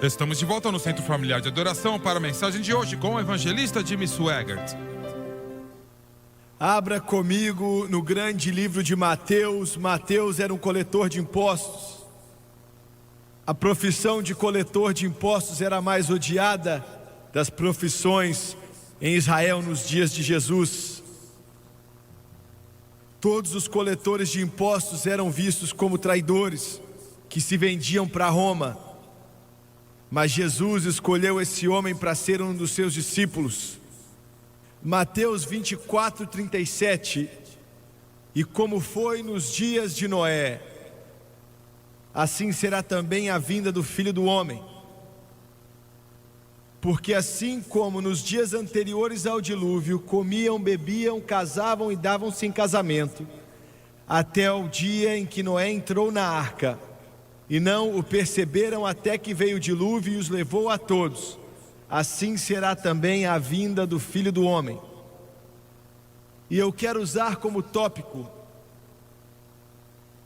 Estamos de volta no Centro Familiar de Adoração para a mensagem de hoje com o evangelista Jimmy Swaggart. Abra comigo no grande livro de Mateus. Mateus era um coletor de impostos. A profissão de coletor de impostos era a mais odiada das profissões em Israel nos dias de Jesus. Todos os coletores de impostos eram vistos como traidores que se vendiam para Roma. Mas Jesus escolheu esse homem para ser um dos seus discípulos. Mateus 24:37. E como foi nos dias de Noé, assim será também a vinda do Filho do Homem. Porque assim como nos dias anteriores ao dilúvio, comiam, bebiam, casavam e davam-se em casamento, até o dia em que Noé entrou na arca, e não o perceberam até que veio o dilúvio e os levou a todos, assim será também a vinda do Filho do Homem. E eu quero usar como tópico,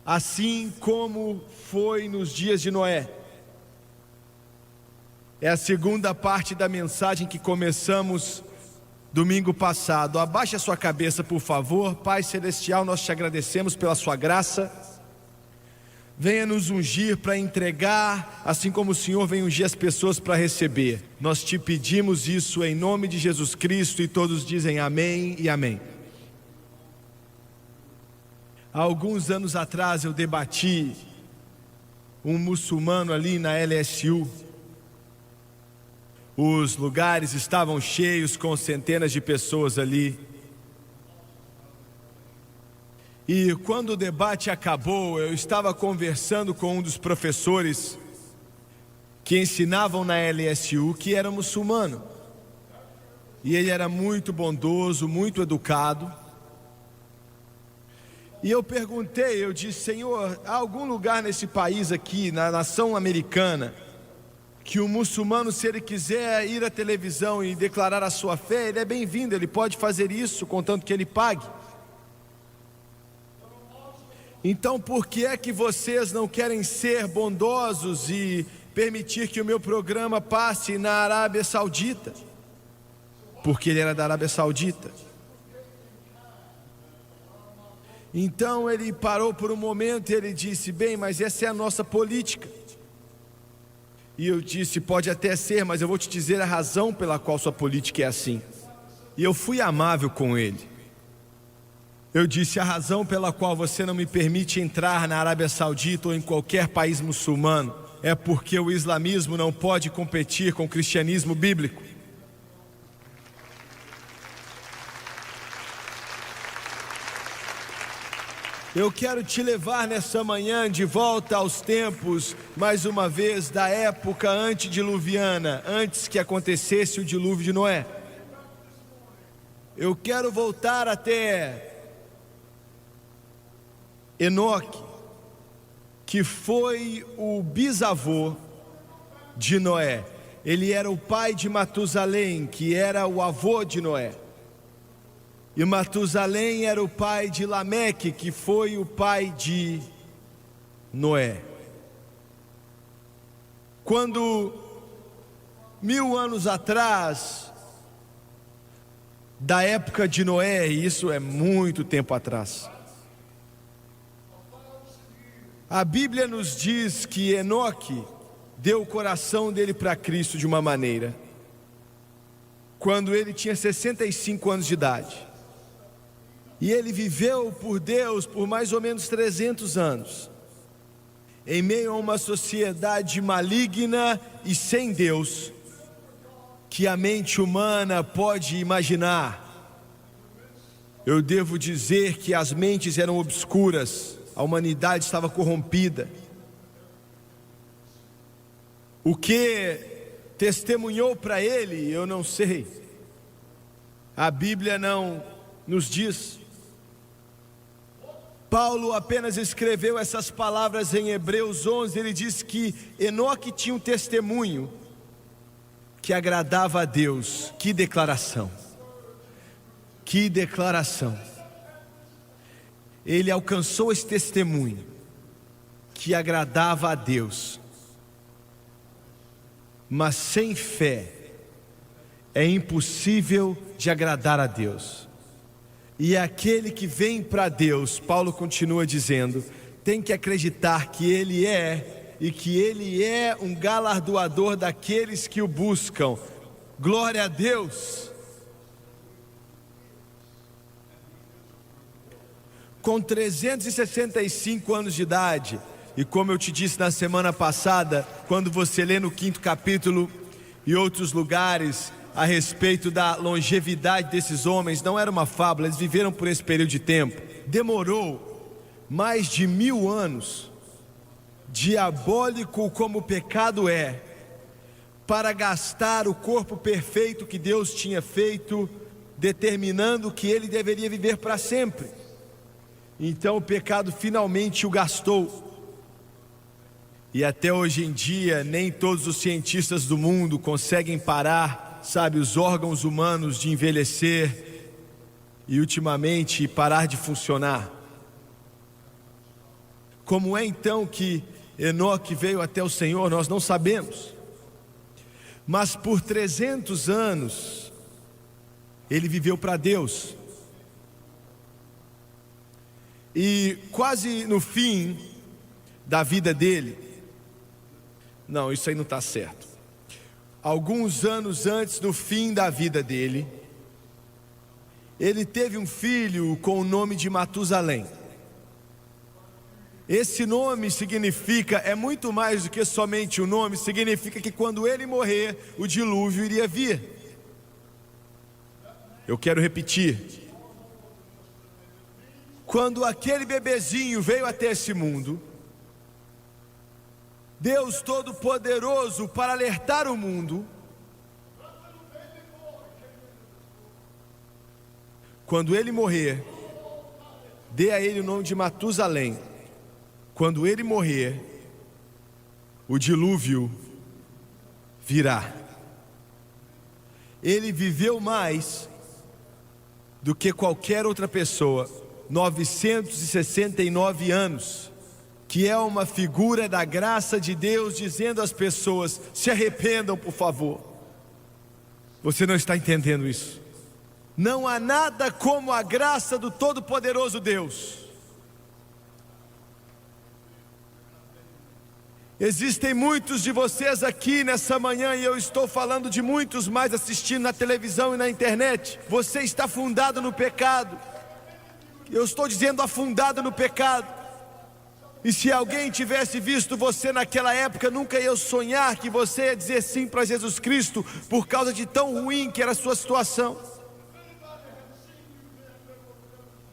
assim como foi nos dias de Noé. É a segunda parte da mensagem que começamos domingo passado. Abaixe a sua cabeça, por favor. Pai Celestial, nós te agradecemos pela sua graça. Venha nos ungir para entregar, assim como o Senhor vem ungir as pessoas para receber. Nós te pedimos isso em nome de Jesus Cristo, e todos dizem amém e amém. Há alguns anos atrás eu debati um muçulmano ali na LSU. Os lugares estavam cheios com centenas de pessoas ali. E quando o debate acabou, eu estava conversando com um dos professores que ensinavam na LSU, que era muçulmano. E ele era muito bondoso, muito educado. E eu perguntei, eu disse: Senhor, há algum lugar nesse país aqui, na nação americana, que o muçulmano, se ele quiser ir à televisão e declarar a sua fé, ele é bem-vindo, ele pode fazer isso, contanto que ele pague? Então por que é que vocês não querem ser bondosos e permitir que o meu programa passe na Arábia Saudita? Porque ele era da Arábia Saudita. Então ele parou por um momento e ele disse: bem, mas essa é a nossa política. E eu disse: pode até ser, mas eu vou te dizer a razão pela qual sua política é assim. E eu fui amável com ele. Eu disse: a razão pela qual você não me permite entrar na Arábia Saudita ou em qualquer país muçulmano é porque o islamismo não pode competir com o cristianismo bíblico. Eu quero te levar nessa manhã de volta aos tempos, mais uma vez, da época antediluviana, antes que acontecesse o dilúvio de Noé. Eu quero voltar até Enoque, que foi o bisavô de Noé. Ele era o pai de Matusalém, que era o avô de Noé. E Matusalém era o pai de Lameque, que foi o pai de Noé. Quando 1000 anos atrás, da época de Noé, e isso é muito tempo atrás, a Bíblia nos diz que Enoque deu o coração dele para Cristo de uma maneira, quando ele tinha 65 anos de idade. E ele viveu por Deus por mais ou menos 300 anos, em meio a uma sociedade maligna e sem Deus, que a mente humana pode imaginar. Eu devo dizer que as mentes eram obscuras, a humanidade estava corrompida. O que testemunhou para ele, eu não sei. A Bíblia não nos diz. Paulo apenas escreveu essas palavras em Hebreus 11. Ele diz que Enoque tinha um testemunho que agradava a Deus. Que declaração! Que declaração! Ele alcançou esse testemunho que agradava a Deus. mas sem fé é impossível de agradar a Deus. E aquele que vem para Deus, Paulo continua dizendo, tem que acreditar que Ele é, e que Ele é um galardoador daqueles que o buscam. Glória a Deus! Com 365 anos de idade, e como eu te disse na semana passada, quando você lê no 5º capítulo e outros lugares a respeito da longevidade desses homens, não era uma fábula, eles viveram por esse período de tempo. Demorou mais de 1000 anos, diabólico como o pecado é, para gastar o corpo perfeito que Deus tinha feito, determinando que ele deveria viver para sempre. Então o pecado finalmente o gastou. E até hoje em dia, nem todos os cientistas do mundo conseguem parar, sabe, os órgãos humanos de envelhecer e ultimamente parar de funcionar. Como é então que Enoque veio até o Senhor, nós não sabemos. Mas por 300 anos, ele viveu para Deus. E quase no fim da vida dele, não, isso aí não está certo. Alguns anos antes do fim da vida dele, ele teve um filho com o nome de Matusalém. Esse nome significa, é muito mais do que somente o nome, significa que quando ele morrer, o dilúvio iria vir. Eu quero repetir. Quando aquele bebezinho veio até esse mundo, Deus Todo-Poderoso, para alertar o mundo, quando ele morrer, dê a ele o nome de Matusalém. Quando ele morrer, o dilúvio virá. Ele viveu mais do que qualquer outra pessoa, 969 anos, que é uma figura da graça de Deus, dizendo às pessoas, se arrependam por favor. Você não está entendendo isso? Não há nada como a graça do Todo-Poderoso Deus. Existem muitos de vocês aqui nessa manhã, e eu estou falando de muitos mais assistindo na televisão e na internet. Você está afundado no pecado. Eu estou dizendo afundado no pecado. E se alguém tivesse visto você naquela época, nunca ia sonhar que você ia dizer sim para Jesus Cristo, por causa de tão ruim que era a sua situação.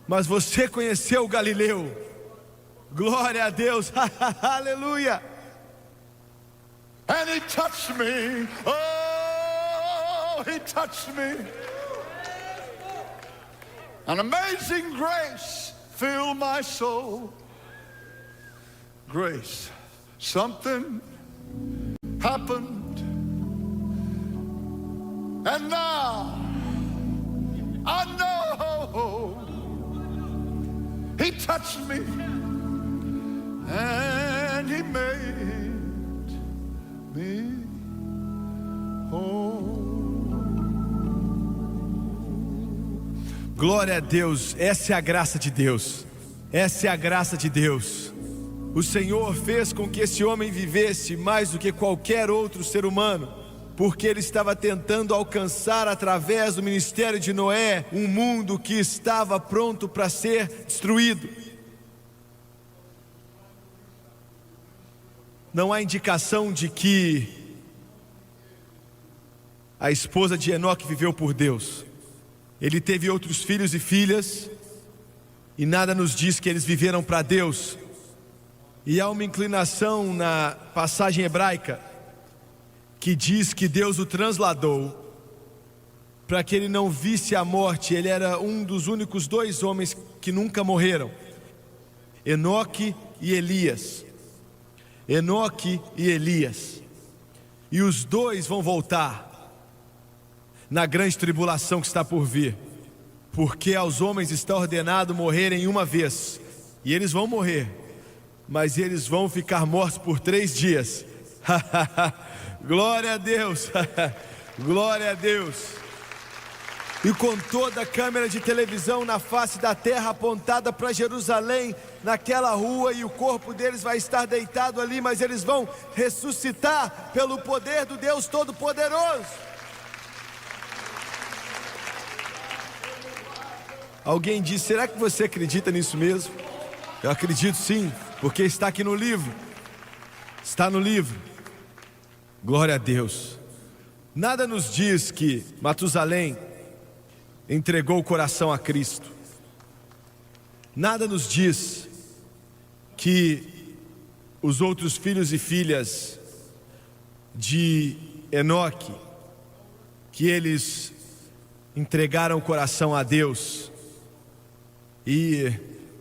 Mas você conheceu o Galileu. Glória a Deus. Aleluia. And he touched me. Oh, he touched me. An amazing grace filled my soul. Grace. Something happened. And now I know he touched me and he made me whole. Glória a Deus, essa é a graça de Deus. Essa é a graça de Deus. O Senhor fez com que esse homem vivesse mais do que qualquer outro ser humano, porque ele estava tentando alcançar através do ministério de Noé um mundo que estava pronto para ser destruído. Não há indicação de que a esposa de Enoque viveu por Deus. Ele teve outros filhos e filhas, e nada nos diz que eles viveram para Deus. E há uma inclinação na passagem hebraica que diz que Deus o transladou para que ele não visse a morte. Ele era um dos únicos 2 homens que nunca morreram, Enoque e Elias. Enoque e Elias. E os 2 vão voltar na grande tribulação que está por vir, porque aos homens está ordenado morrerem uma vez, e eles vão morrer, mas eles vão ficar mortos por 3 dias. Glória a Deus. Glória a Deus. E com toda a câmera de televisão na face da terra apontada para Jerusalém, naquela rua, e o corpo deles vai estar deitado ali, mas eles vão ressuscitar pelo poder do Deus Todo-Poderoso. Alguém disse: será que você acredita nisso mesmo? Eu acredito sim, porque está aqui no livro. Está no livro. Glória a Deus. Nada nos diz que Matusalém entregou o coração a Cristo. Nada nos diz que os outros filhos e filhas de Enoque, que eles entregaram o coração a Deus. E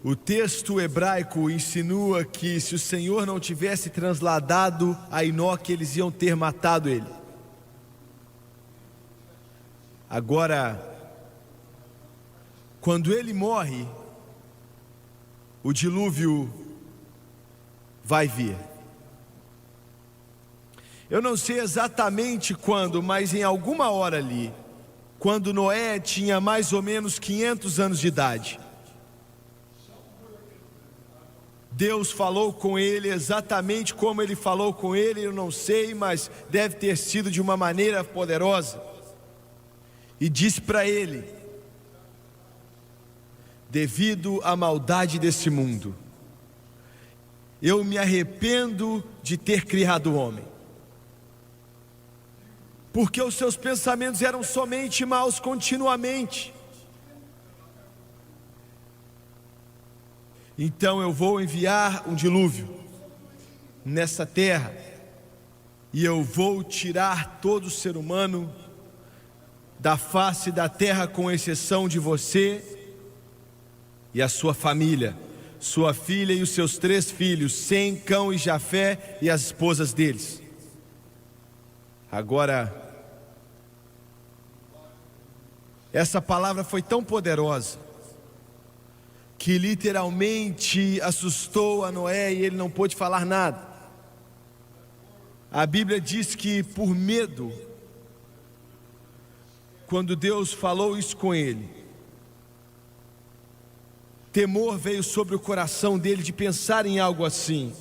o texto hebraico insinua que se o Senhor não tivesse trasladado a Enoque, eles iam ter matado ele. Agora, quando ele morre, o dilúvio vai vir. Eu não sei exatamente quando, mas em alguma hora ali, quando Noé tinha mais ou menos 500 anos de idade, Deus falou com ele exatamente como ele falou com ele, eu não sei, mas deve ter sido de uma maneira poderosa. E disse para ele: devido à maldade desse mundo, eu me arrependo de ter criado o homem, porque os seus pensamentos eram somente maus continuamente. Então eu vou enviar um dilúvio nessa terra, e eu vou tirar todo ser humano da face da terra, com exceção de você e a sua família, sua filha e os seus 3 filhos, Sem, Cão e Jafé, e as esposas deles. Agora, essa palavra foi tão poderosa que literalmente assustou a Noé, e ele não pôde falar nada. A Bíblia diz que por medo, quando Deus falou isso com ele, temor veio sobre o coração dele de pensar em algo assim.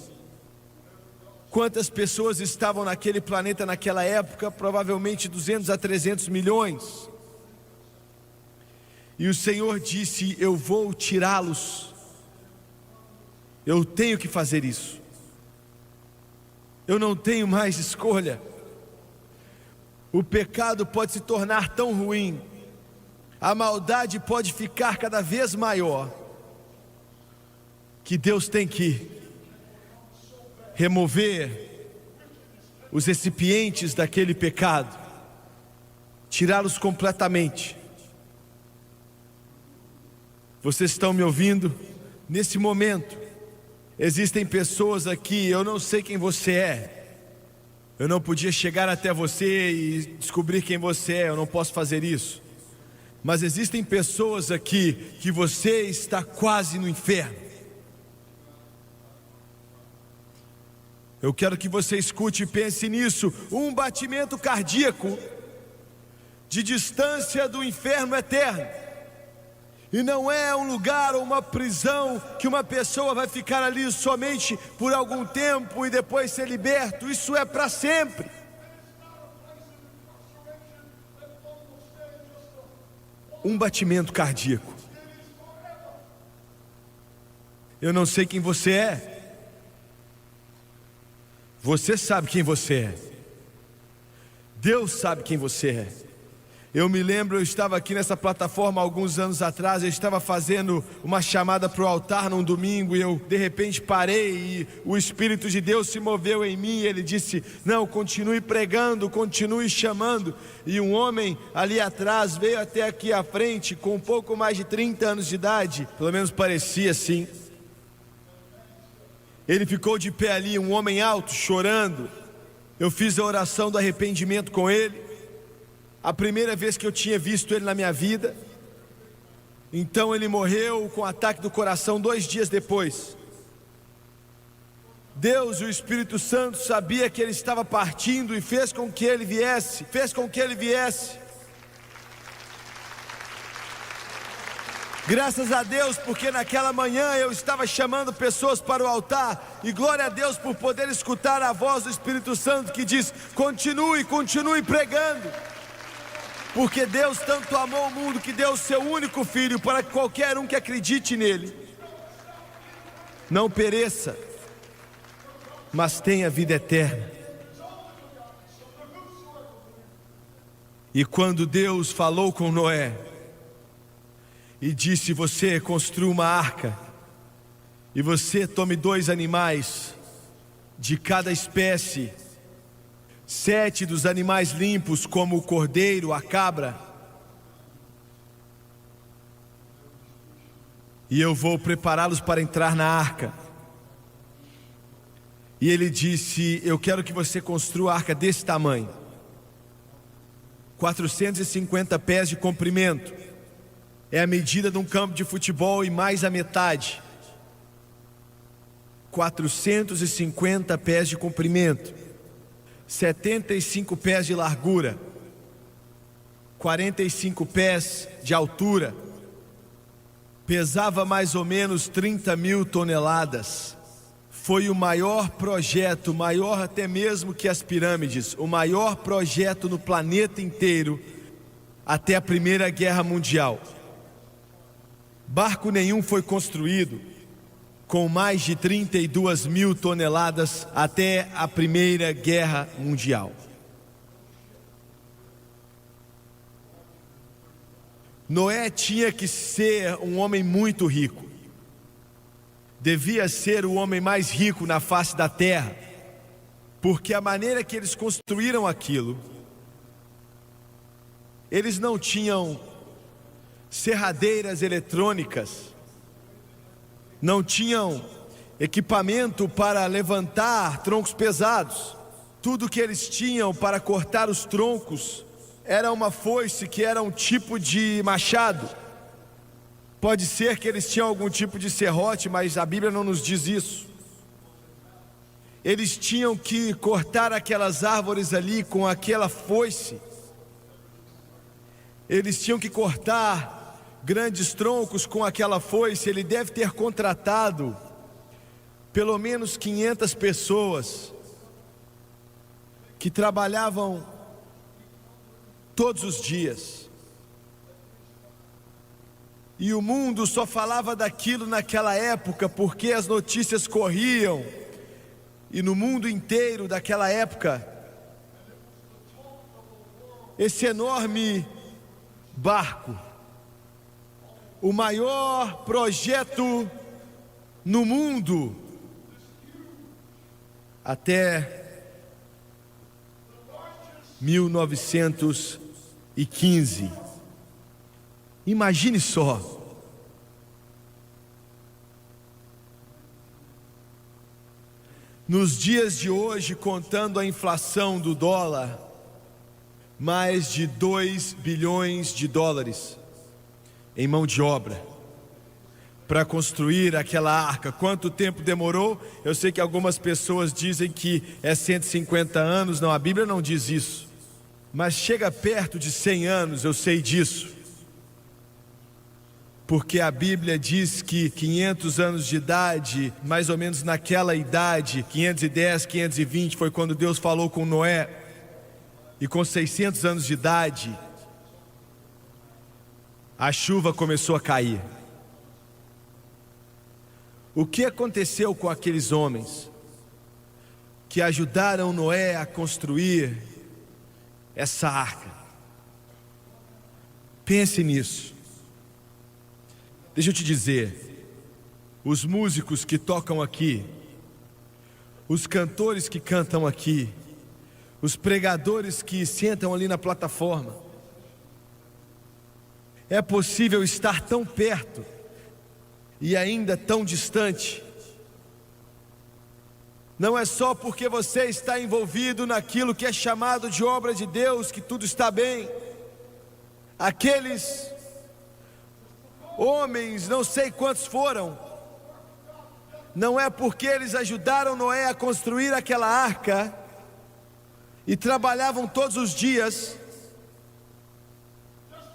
Quantas pessoas estavam naquele planeta naquela época? Provavelmente 200 a 300 milhões. E o Senhor disse: eu vou tirá-los. Eu tenho que fazer isso. Eu não tenho mais escolha. O pecado pode se tornar tão ruim, a maldade pode ficar cada vez maior, que Deus tem que remover os recipientes daquele pecado, tirá-los completamente. Vocês estão me ouvindo? Nesse momento, existem pessoas aqui, eu não sei quem você é. Eu não podia chegar até você e descobrir quem você é, eu não posso fazer isso. Mas existem pessoas aqui que você está quase no inferno. Eu quero que você escute e pense nisso. Um batimento cardíaco de distância do inferno eterno. E não é um lugar ou uma prisão que uma pessoa vai ficar ali somente por algum tempo e depois ser liberto. Isso é para sempre. Um batimento cardíaco. Eu não sei quem você é. Você sabe quem você é. Deus sabe quem você é. Eu me lembro, eu estava aqui nessa plataforma alguns anos atrás, eu estava fazendo uma chamada para o altar num domingo, e eu de repente parei, e o Espírito de Deus se moveu em mim, e Ele disse: não, continue pregando, continue chamando. E um homem ali atrás veio até aqui à frente, com um pouco mais de 30 anos de idade, pelo menos parecia assim. Ele ficou de pé ali, um homem alto, chorando. Eu fiz a oração do arrependimento com ele. A primeira vez que eu tinha visto ele na minha vida. Então ele morreu com ataque do coração 2 dias depois. Deus, o Espírito Santo, sabia que ele estava partindo e fez com que ele viesse. Graças a Deus, porque naquela manhã eu estava chamando pessoas para o altar. E glória a Deus por poder escutar a voz do Espírito Santo que diz: continue pregando. Porque Deus tanto amou o mundo que deu o seu único filho, para que qualquer um que acredite nele não pereça, mas tenha vida eterna. E quando Deus falou com Noé e disse: você construa uma arca, e você tome 2 animais de cada espécie, 7 dos animais limpos, como o cordeiro, a cabra, e eu vou prepará-los para entrar na arca. E ele disse: eu quero que você construa a arca desse tamanho, 450 pés de comprimento, é a medida de um campo de futebol e mais a metade. 450 pés de comprimento, 75 pés de largura, 45 pés de altura, pesava mais ou menos 30.000 toneladas. Foi o maior projeto, maior até mesmo que as pirâmides, o maior projeto no planeta inteiro até a Primeira Guerra Mundial. Barco nenhum foi construído com mais de 32.000 toneladas até a Primeira Guerra Mundial. Noé tinha que ser um homem muito rico. Devia ser o homem mais rico na face da terra, porque a maneira que eles construíram aquilo, eles não tinham serradeiras eletrônicas, não tinham equipamento para levantar troncos pesados. Tudo que eles tinham para cortar os troncos era uma foice, que era um tipo de machado. Pode ser que eles tinham algum tipo de serrote, mas a Bíblia não nos diz isso. Eles tinham que cortar aquelas árvores ali com aquela foice. Eles tinham que cortar grandes troncos com aquela foice. Ele deve ter contratado pelo menos 500 pessoas que trabalhavam todos os dias. E o mundo só falava daquilo naquela época, porque as notícias corriam. E no mundo inteiro daquela época, esse enorme barco, o maior projeto no mundo até 1915. Imagine só. Nos dias de hoje, contando a inflação do dólar, mais de 2 bilhões de dólares em mão de obra para construir aquela arca. Quanto tempo demorou? Eu sei que algumas pessoas dizem que é 150 anos. Não, a Bíblia não diz isso, mas chega perto de 100 anos, eu sei disso. Porque a Bíblia diz que 500 anos de idade, mais ou menos naquela idade, 510, 520, foi quando Deus falou com Noé. E com 600 anos de idade, a chuva começou a cair. O que aconteceu com aqueles homens que ajudaram Noé a construir essa arca? Pense nisso. Deixa eu te dizer, os músicos que tocam aqui, os cantores que cantam aqui, os pregadores que sentam ali na plataforma, é possível estar tão perto e ainda tão distante. Não é só porque você está envolvido naquilo que é chamado de obra de Deus que tudo está bem. Aqueles homens, não sei quantos foram, não é porque eles ajudaram Noé a construir aquela arca e trabalhavam todos os dias,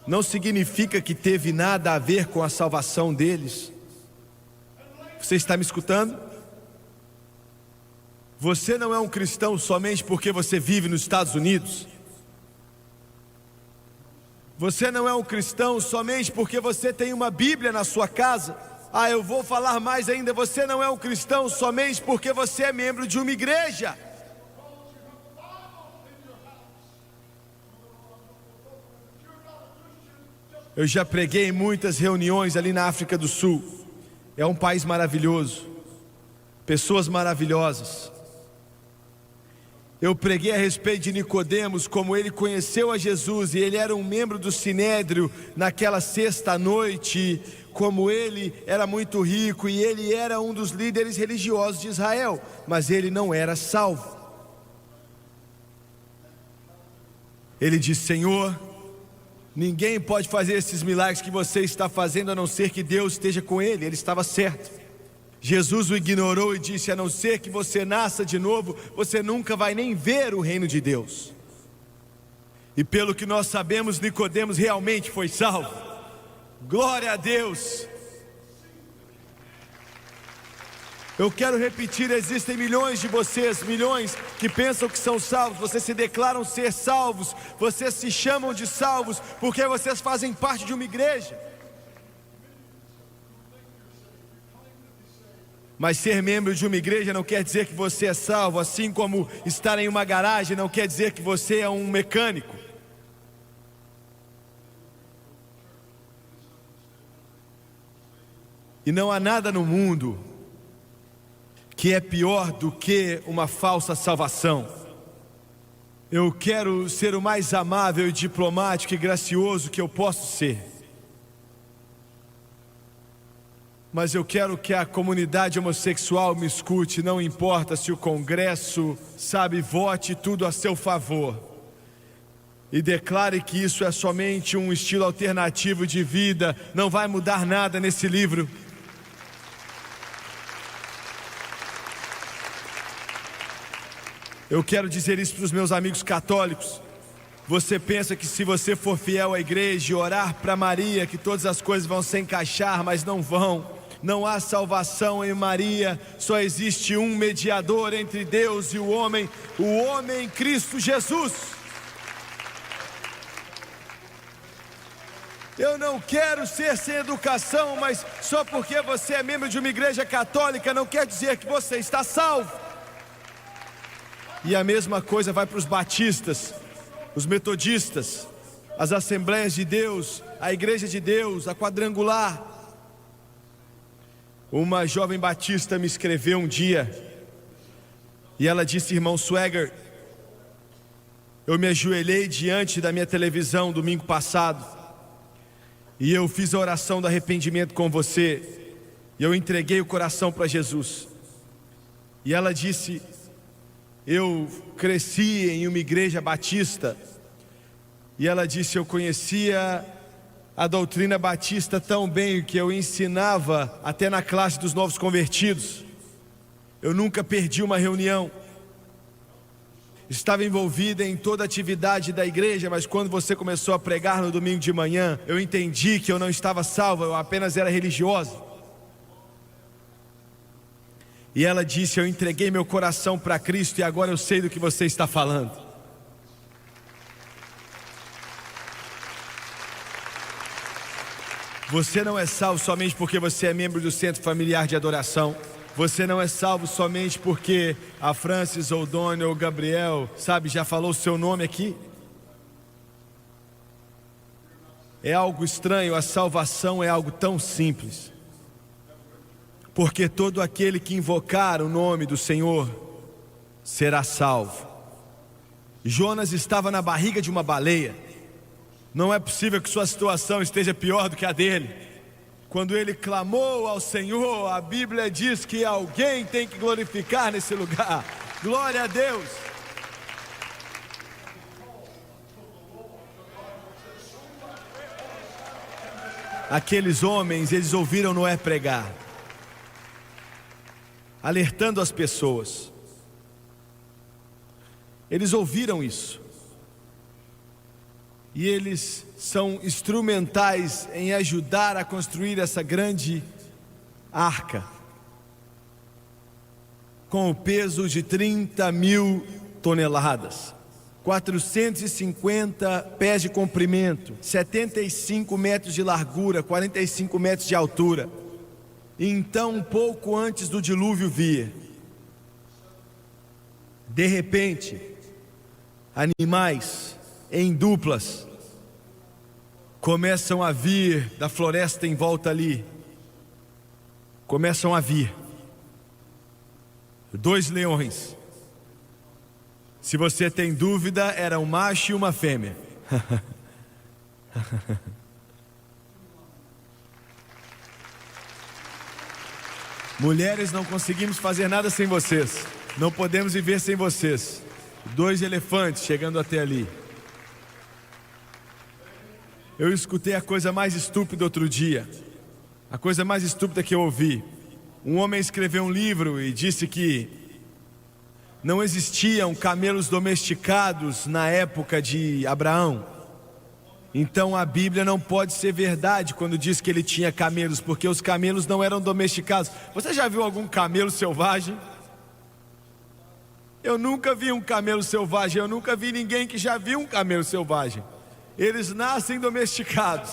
não significa que teve nada a ver com a salvação deles. Você está me escutando? Você não é um cristão somente porque você vive nos Estados Unidos. Você não é um cristão somente porque você tem uma Bíblia na sua casa. Eu vou falar mais ainda, você não é um cristão somente porque você é membro de uma igreja. Eu já preguei em muitas reuniões ali na África do Sul. É um país maravilhoso, pessoas maravilhosas. Eu preguei a respeito de Nicodemos, como ele conheceu a Jesus, e ele era um membro do Sinédrio naquela sexta noite, como ele era muito rico e ele era um dos líderes religiosos de Israel, mas ele não era salvo. Ele disse: Senhor, ninguém pode fazer esses milagres que você está fazendo a não ser que Deus esteja com ele. Ele estava certo. Jesus o ignorou e disse: a não ser que você nasça de novo, você nunca vai nem ver o reino de Deus. E pelo que nós sabemos, Nicodemos realmente foi salvo. Glória a Deus. Eu quero repetir, existem milhões de vocês, milhões que pensam que são salvos. Vocês se declaram ser salvos, vocês se chamam de salvos porque vocês fazem parte de uma igreja. Mas ser membro de uma igreja não quer dizer que você é salvo, assim como estar em uma garagem não quer dizer que você é um mecânico. E não há nada no mundo que é pior do que uma falsa salvação. Eu quero ser o mais amável e diplomático e gracioso que eu posso ser. Mas eu quero que a comunidade homossexual me escute, não importa se o Congresso, vote tudo a seu favor. E declare que isso é somente um estilo alternativo de vida, não vai mudar nada nesse livro. Eu quero dizer isso para os meus amigos católicos. Você pensa que se você for fiel à igreja e orar para Maria, que todas as coisas vão se encaixar, mas não vão. Não há salvação em Maria, só existe um mediador entre Deus e o homem Cristo Jesus. Eu não quero ser sem educação, mas só porque você é membro de uma igreja católica não quer dizer que você está salvo. E a mesma coisa vai para os batistas, os metodistas, as Assembleias de Deus, a Igreja de Deus, a Quadrangular. Uma jovem batista me escreveu um dia e ela disse: irmão Swagger, eu me ajoelhei diante da minha televisão domingo passado e eu fiz a oração do arrependimento com você e eu entreguei o coração para Jesus. E ela disse: eu cresci em uma igreja batista. E ela disse: eu conhecia a doutrina batista tão bem que eu ensinava até na classe dos novos convertidos. Eu nunca perdi uma reunião. Estava envolvida em toda a atividade da igreja, mas quando você começou a pregar no domingo de manhã, eu entendi que eu não estava salva, eu apenas era religiosa. E ela disse: eu entreguei meu coração para Cristo e agora eu sei do que você está falando. Você não é salvo somente porque você é membro do Centro Familiar de Adoração. Você não é salvo somente porque a Francis ou Dona ou Gabriel, já falou o seu nome aqui. É algo estranho, a salvação é algo tão simples. Porque todo aquele que invocar o nome do Senhor será salvo. Jonas estava na barriga de uma baleia. Não é possível que sua situação esteja pior do que a dele. Quando ele clamou ao Senhor, a Bíblia diz que alguém tem que glorificar nesse lugar. Glória a Deus. Aqueles homens, eles ouviram Noé pregar. alertando as pessoas. Eles ouviram isso. E eles são instrumentais em ajudar a construir essa grande arca, com o peso de 30.000 toneladas, 450 pés de comprimento, 75 metros de largura, 45 metros de altura. E então, um pouco antes do dilúvio vir, de repente, animais em duplas começam a vir da floresta em volta ali. Começam a vir 2 leões. Se você tem dúvida, era um macho e uma fêmea. Mulheres, não conseguimos fazer nada sem vocês. Não podemos viver sem vocês. 2 elefantes chegando até ali. Eu escutei a coisa mais estúpida outro dia. A coisa mais estúpida que eu ouvi. Um homem escreveu um livro e disse que não existiam camelos domesticados na época de Abraão. Então a Bíblia não pode ser verdade quando diz que ele tinha camelos, porque os camelos não eram domesticados. Você já viu algum camelo selvagem? Eu nunca vi um camelo selvagem. Eu nunca vi ninguém que já viu um camelo selvagem. Eles nascem domesticados.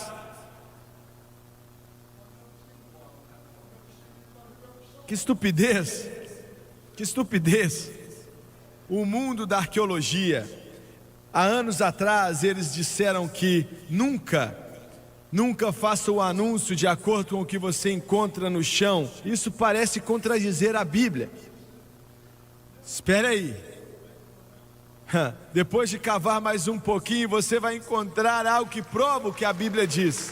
Que estupidez! Que estupidez! O mundo da arqueologia, há anos atrás, eles disseram que nunca faça o anúncio de acordo com o que você encontra no chão. Isso parece contradizer a Bíblia. Espera aí. Depois de cavar mais um pouquinho, você vai encontrar algo que prova o que a Bíblia diz.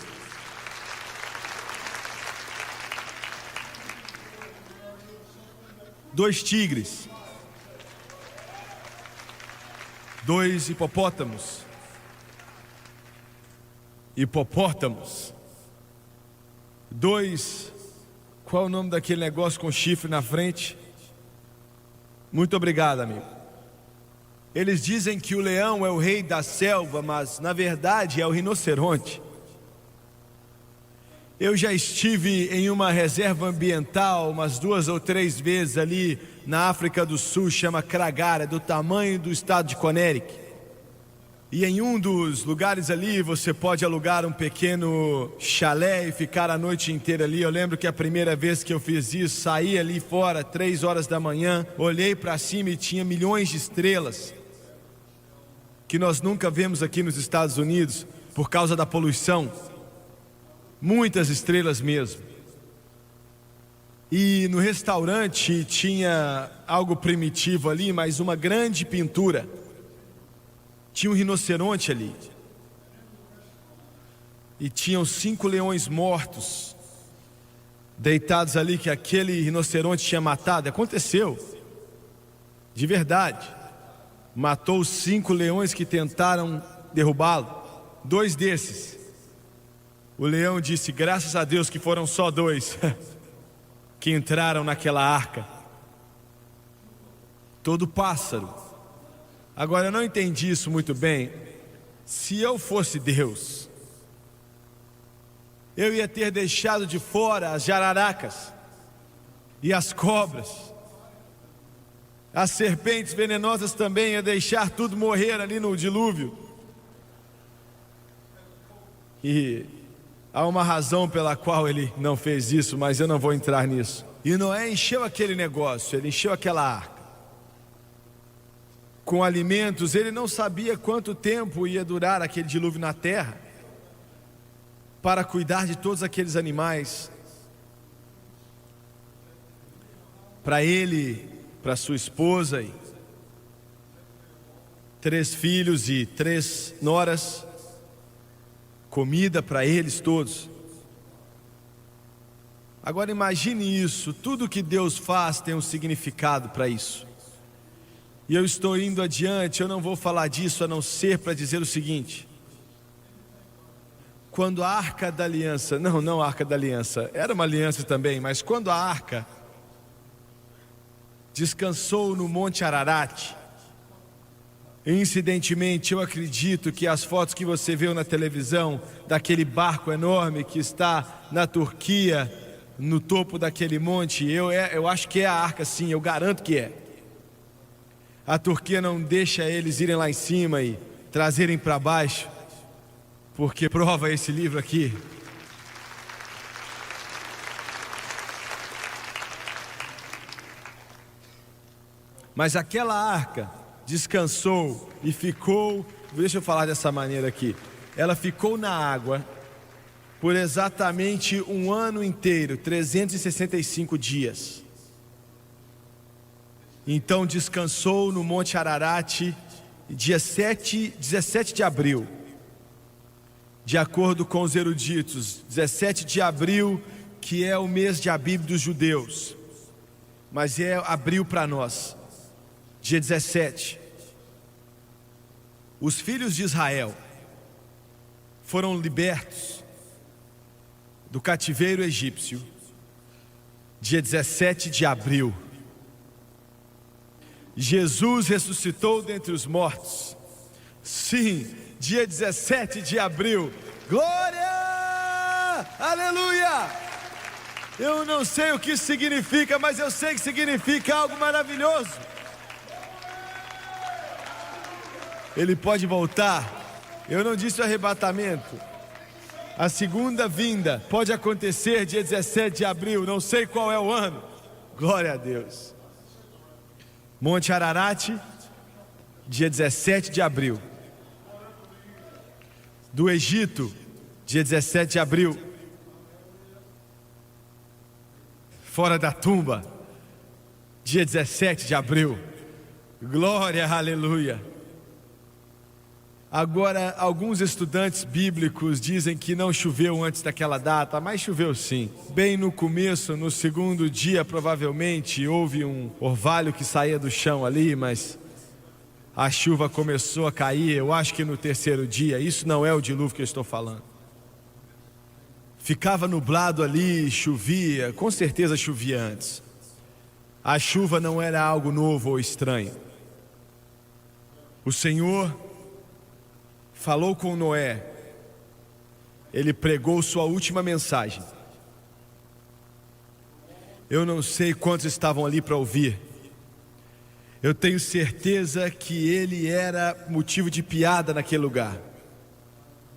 Dois tigres, 2 hipopótamos, qual é o nome daquele negócio com chifre na frente? Muito obrigado, amigo. Eles dizem que o leão é o rei da selva, mas na verdade é o rinoceronte. Eu já estive em uma reserva ambiental umas 2 ou 3 vezes ali na África do Sul, chama Kragara, do tamanho do estado de Connecticut. E em um dos lugares ali você pode alugar um pequeno chalé e ficar a noite inteira ali. Eu lembro que a primeira vez que eu fiz isso, saí ali fora 3 horas da manhã, olhei para cima e tinha milhões de estrelas que nós nunca vemos aqui nos Estados Unidos por causa da poluição. Muitas estrelas mesmo. E no restaurante tinha algo primitivo ali, mas uma grande pintura. Tinha um rinoceronte ali. E tinham 5 leões mortos, deitados ali, que aquele rinoceronte tinha matado. Aconteceu. De verdade. Matou os 5 leões que tentaram derrubá-lo. 2 desses. O leão disse, graças a Deus que foram só 2 que entraram naquela arca. Todo pássaro. Agora eu não entendi isso muito bem. Se eu fosse Deus, eu ia ter deixado de fora as jararacas e as cobras, as serpentes venenosas também, ia deixar tudo morrer ali no dilúvio. E há uma razão pela qual ele não fez isso, mas eu não vou entrar nisso. E Noé encheu aquele negócio, ele encheu aquela arca com alimentos. Ele não sabia quanto tempo ia durar aquele dilúvio na terra para cuidar de todos aqueles animais. Para ele, para sua esposa e 3 filhos e 3 noras, comida para eles todos. Agora imagine isso, tudo que Deus faz tem um significado para isso. E eu estou indo adiante, eu não vou falar disso a não ser para dizer o seguinte: quando a Arca da Aliança, não a Arca da Aliança, era uma aliança também, mas quando a Arca descansou no Monte Ararat. Incidentemente, eu acredito que as fotos que você viu na televisão daquele barco enorme que está na Turquia, no topo daquele monte, eu acho que é a arca, sim, eu garanto que é. A Turquia não deixa eles irem lá em cima e trazerem para baixo, porque prova esse livro aqui. Mas aquela arca descansou e ficou, deixa eu falar dessa maneira aqui, ela ficou na água por exatamente um ano inteiro, 365 dias. Então descansou no Monte Ararat, dia 17 de abril, de acordo com os eruditos, 17 de abril, que é o mês de Abib dos judeus, mas é abril para nós. Dia 17, os filhos de Israel foram libertos do cativeiro egípcio, dia 17 de abril. Jesus ressuscitou dentre os mortos, sim, dia 17 de abril. Glória! Aleluia! Eu não sei o que isso significa, mas eu sei que significa algo maravilhoso. Ele pode voltar. Eu não disse o arrebatamento. A segunda vinda pode acontecer dia 17 de abril. Não sei qual é o ano. Glória a Deus. Monte Ararat, dia 17 de abril. Do Egito, dia 17 de abril. Fora da tumba, dia 17 de abril. Glória, aleluia. Agora, alguns estudantes bíblicos dizem que não choveu antes daquela data, mas choveu sim. Bem no começo, no segundo dia, provavelmente, houve um orvalho que saía do chão ali, mas a chuva começou a cair, eu acho que no terceiro dia. Isso não é o dilúvio que eu estou falando. Ficava nublado ali, chovia, com certeza chovia antes. A chuva não era algo novo ou estranho. O Senhor falou com Noé, ele pregou sua última mensagem. Eu não sei quantos estavam ali para ouvir. Eu tenho certeza que ele era motivo de piada naquele lugar.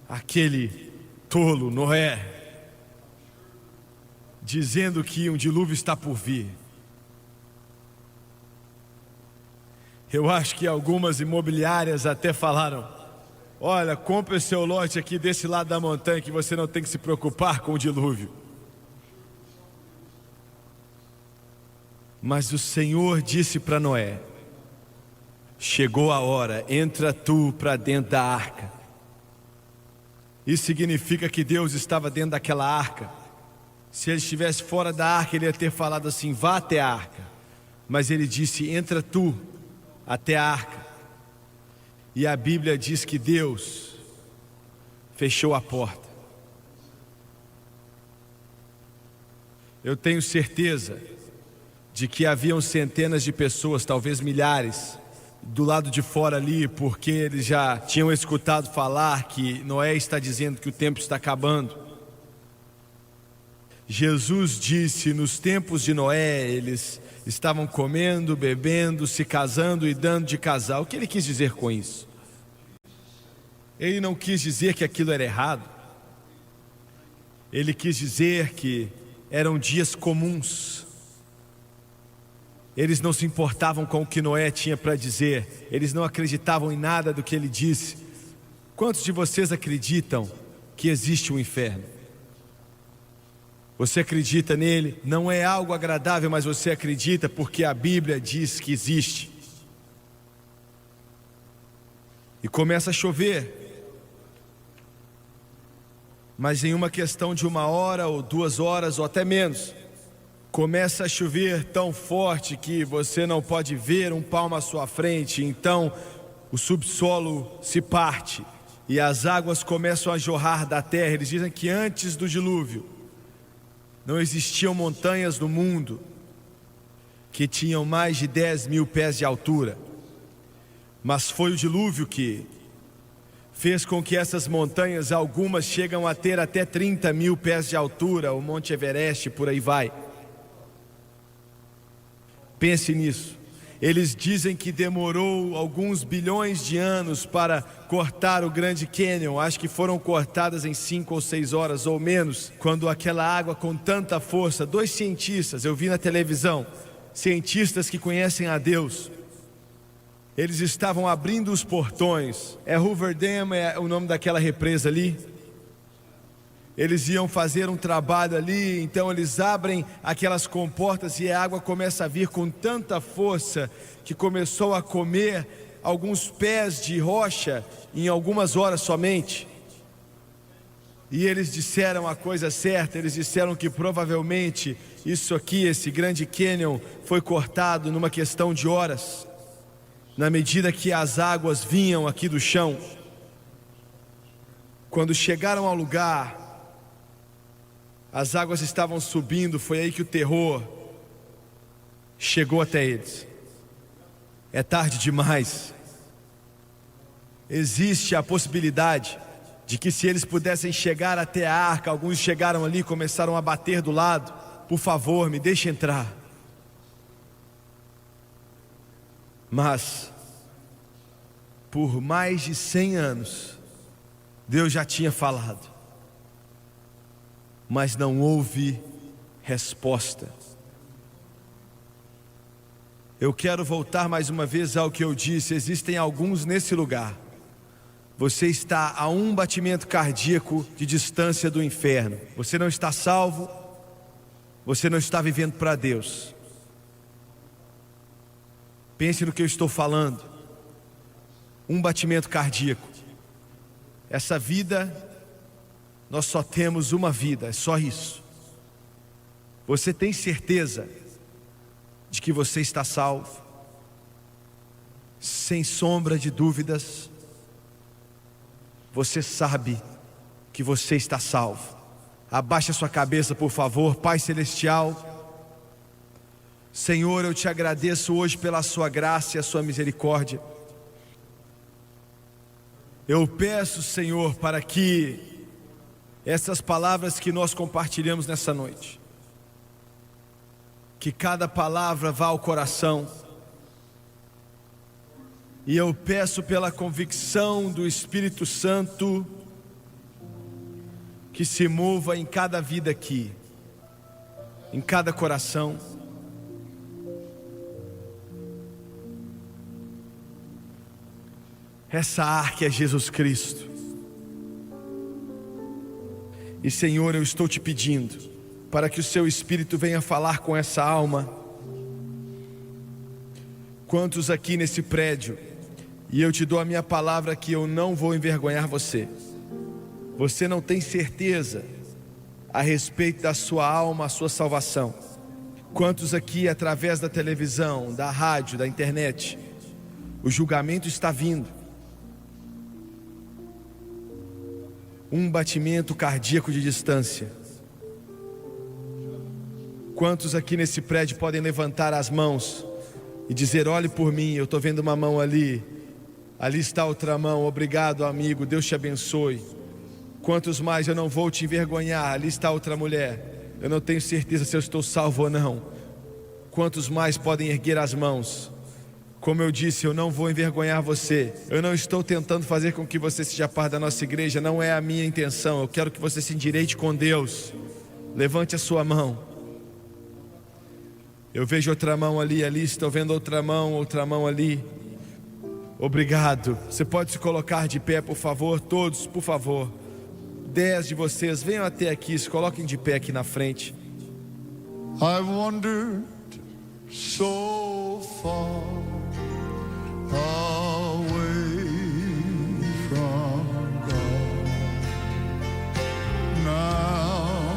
Aquele tolo Noé, dizendo que um dilúvio está por vir. Eu acho que algumas imobiliárias até falaram: olha, compre o seu lote aqui desse lado da montanha que você não tem que se preocupar com o dilúvio. Mas o Senhor disse para Noé: chegou a hora, entra tu para dentro da arca. Isso significa que Deus estava dentro daquela arca. Se ele estivesse fora da arca, ele ia ter falado assim: vá até a arca. Mas ele disse: entra tu até a arca. E a Bíblia diz que Deus fechou a porta. Eu tenho certeza de que haviam centenas de pessoas, talvez milhares, do lado de fora ali, porque eles já tinham escutado falar que Noé está dizendo que o tempo está acabando. Jesus disse: nos tempos de Noé, eles estavam comendo, bebendo, se casando e dando de casar. O que ele quis dizer com isso? Ele não quis dizer que aquilo era errado. Ele quis dizer que eram dias comuns. Eles não se importavam com o que Noé tinha para dizer. Eles não acreditavam em nada do que ele disse. Quantos de vocês acreditam que existe um inferno? Você acredita nele? Não é algo agradável, mas você acredita porque a Bíblia diz que existe. E começa a chover. Mas em uma questão de 1 hora ou 2 horas ou até menos, começa a chover tão forte que você não pode ver um palmo à sua frente. Então o subsolo se parte e as águas começam a jorrar da terra. Eles dizem que antes do dilúvio não existiam montanhas no mundo, que tinham mais de 10.000 pés de altura. Mas foi o dilúvio que fez com que essas montanhas, algumas chegam a ter até 30.000 pés de altura, o Monte Everest, por aí vai. Pense nisso. Eles dizem que demorou alguns bilhões de anos para cortar o Grande Canyon. Acho que foram cortadas em 5 ou 6 horas ou menos, quando aquela água com tanta força, 2 cientistas, eu vi na televisão, cientistas que conhecem a Deus, eles estavam abrindo os portões. Hoover Dam é o nome daquela represa ali. Eles iam fazer um trabalho ali, então eles abrem aquelas comportas e a água começa a vir com tanta força que começou a comer alguns pés de rocha em algumas horas somente. E eles disseram a coisa certa, eles disseram que provavelmente isso aqui, esse Grande Canyon, foi cortado numa questão de horas, na medida que as águas vinham aqui do chão. Quando chegaram ao lugar, as águas estavam subindo, foi aí que o terror chegou até eles. É tarde demais. Existe a possibilidade de que, se eles pudessem chegar até a arca, alguns chegaram ali e começaram a bater do lado. Por favor, me deixe entrar. Mas por mais de 100 anos Deus já tinha falado, mas não houve resposta. Eu quero voltar mais uma vez ao que eu disse. Existem alguns nesse lugar. Você está a um batimento cardíaco de distância do inferno. Você não está salvo. Você não está vivendo para Deus. Pense no que eu estou falando. Um batimento cardíaco. Essa vida, nós só temos uma vida, é só isso. Você tem certeza de que você está salvo? Sem sombra de dúvidas, você sabe que você está salvo. Abaixe a sua cabeça, por favor. Pai Celestial, Senhor, eu te agradeço hoje pela sua graça e a sua misericórdia. Eu peço, Senhor, para que essas palavras que nós compartilhamos nessa noite, que cada palavra vá ao coração. E eu peço pela convicção do Espírito Santo que se mova em cada vida aqui, em cada coração. Essa arca é Jesus Cristo. E Senhor, eu estou te pedindo para que o seu Espírito venha falar com essa alma. Quantos aqui nesse prédio, e eu te dou a minha palavra que eu não vou envergonhar você. Você não tem certeza a respeito da sua alma, a sua salvação. Quantos aqui, através da televisão, da rádio, da internet, o julgamento está vindo. Um batimento cardíaco de distância. Quantos aqui nesse prédio podem levantar as mãos e dizer: olhe por mim, eu estou vendo uma mão ali, ali está outra mão, obrigado amigo, Deus te abençoe. Quantos mais? Eu não vou te envergonhar, ali está outra mulher, eu não tenho certeza se eu estou salvo ou não. Quantos mais podem erguer as mãos? Como eu disse, eu não vou envergonhar você. Eu não estou tentando fazer com que você seja parte da nossa igreja, não é a minha intenção. Eu quero que você se endireite com Deus. Levante a sua mão. Eu vejo outra mão ali, estou vendo outra mão ali. Obrigado. Você pode se colocar de pé, por favor, todos, por favor. 10 de vocês, venham até aqui, se coloquem de pé aqui na frente. I've wandered so far away from God. Now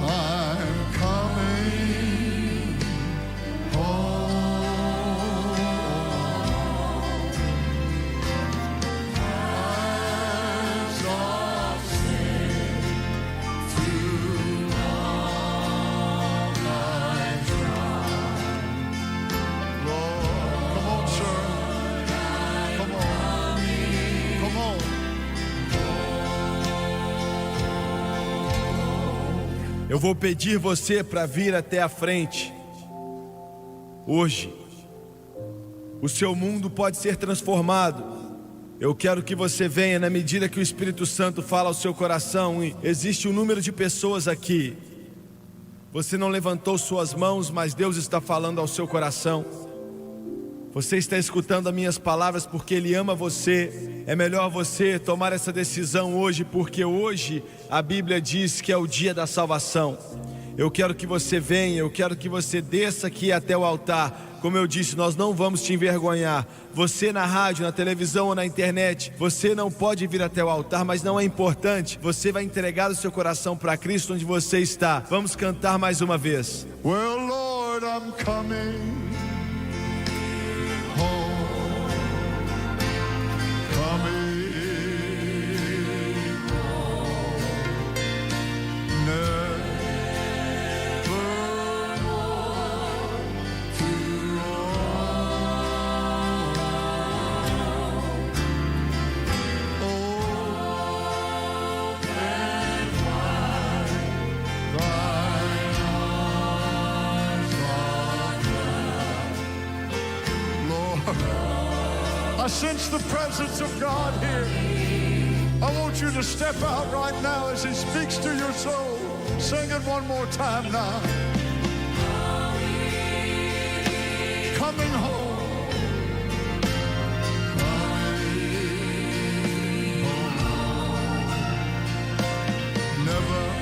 I'm coming home. Eyes of sin through all I've tried. Eu vou pedir você para vir até a frente. Hoje, o seu mundo pode ser transformado. Eu quero que você venha na medida que o Espírito Santo fala ao seu coração. E existe um número de pessoas aqui. Você não levantou suas mãos, mas Deus está falando ao seu coração. Você está escutando as minhas palavras porque Ele ama você. É melhor você tomar essa decisão hoje, porque hoje a Bíblia diz que é o dia da salvação. Eu quero que você venha, eu quero que você desça aqui até o altar. Como eu disse, nós não vamos te envergonhar. Você na rádio, na televisão ou na internet, você não pode vir até o altar, mas não é importante. Você vai entregar o seu coração para Cristo onde você está. Vamos cantar mais uma vez. Well, Lord, I'm coming home, coming home, never to I sense the presence of God here. I want you to step out right now as He speaks to your soul. Sing it one more time now. Coming home. Never.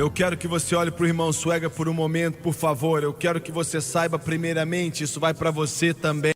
Eu quero que você olhe para o irmão Suega por um momento, por favor. Eu quero que você saiba primeiramente, isso vai para você também.